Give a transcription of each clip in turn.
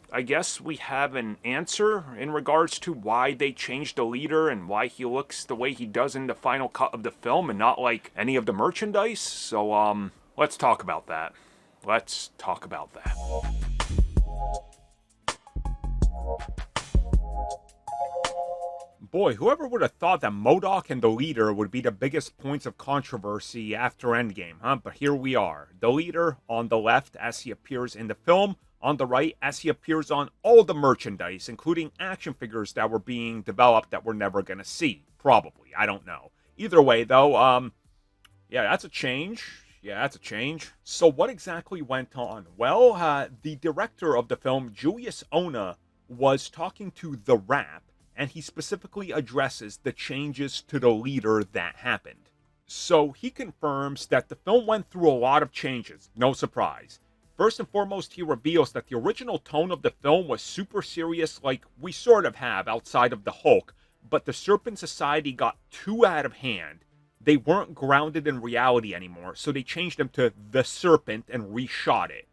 I guess we have an answer in regards to why they changed the leader and why he looks the way he does in the final cut of the film and not like any of the merchandise. So, let's talk about that. Let's talk about that. Boy, whoever would have thought that MODOK and the leader would be the biggest points of controversy after Endgame, huh? But here we are. The leader on the left as he appears in the film, on the right as he appears on all the merchandise, including action figures that were being developed that we're never going to see. Probably. I don't know. Either way, though, yeah, that's a change. Yeah, that's a change. So what exactly went on? Well, the director of the film, Julius Onah, was talking to The Wrap, and he specifically addresses the changes to the leader that happened. So he confirms that the film went through a lot of changes, no surprise. First and foremost, he reveals that the original tone of the film was super serious like we sort of have outside of the Hulk, but the Serpent Society got too out of hand. They weren't grounded in reality anymore, so they changed them to the Serpent and reshot it.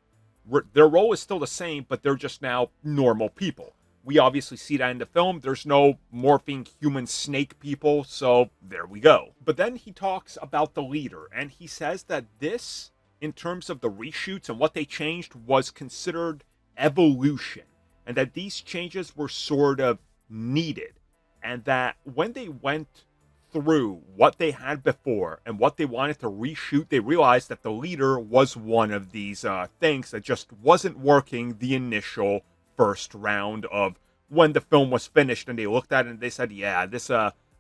Their role is still the same, but they're just now normal people. We obviously see that in the film. There's no morphing human snake people, so there we go. But then he talks about the leader, and he says that this, in terms of the reshoots and what they changed, was considered evolution, and that these changes were sort of needed, and that when they went through what they had before and what they wanted to reshoot, they realized that the leader was one of these things that just wasn't working the initial first round of when the film was finished, and they looked at it and they said, yeah, this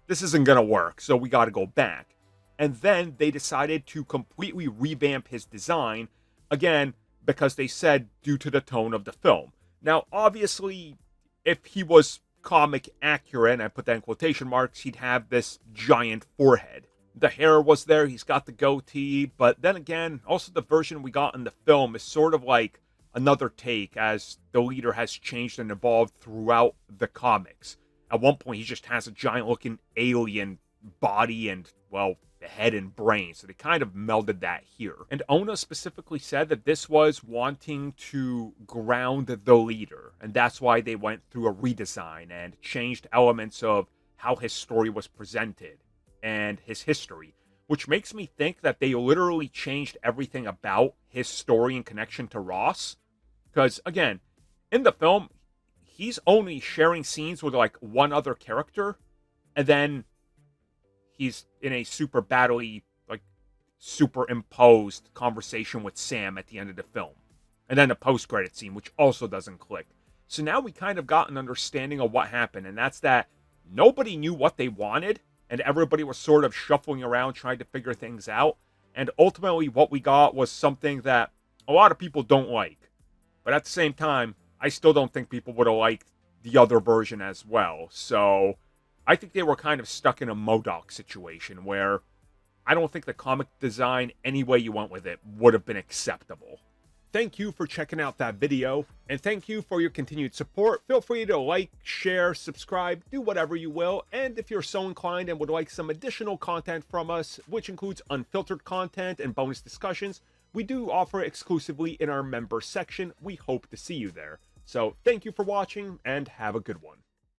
isn't gonna work, so we gotta go back. And then they decided to completely revamp his design, again, because they said due to the tone of the film. Now, obviously, if he was comic accurate, and I put that in quotation marks, he'd have this giant forehead. The hair was there, he's got the goatee, but then again, also the version we got in the film is sort of like another take, as the leader has changed and evolved throughout the comics. At one point, he just has a giant-looking alien body and, well, the head and brain, so they kind of melded that here. And Onah specifically said that this was wanting to ground the leader, and that's why they went through a redesign and changed elements of how his story was presented and his history, which makes me think that they literally changed everything about his story in connection to Ross. Because, again, in the film, he's only sharing scenes with, like, one other character, and then he's in a super battle-y, like, superimposed conversation with Sam at the end of the film. And then a post-credit scene, which also doesn't click. So now we kind of got an understanding of what happened, and that's that nobody knew what they wanted, and everybody was sort of shuffling around trying to figure things out, and ultimately what we got was something that a lot of people don't like. But at the same time, I still don't think people would have liked the other version as well. So I think they were kind of stuck in a MODOK situation where I don't think the comic design, any way you went with it, would have been acceptable. Thank you for checking out that video, and thank you for your continued support. Feel free to like, share, subscribe, do whatever you will, and if you're so inclined and would like some additional content from us, which includes unfiltered content and bonus discussions, we do offer exclusively in our member section. We hope to see you there. So thank you for watching, and have a good one.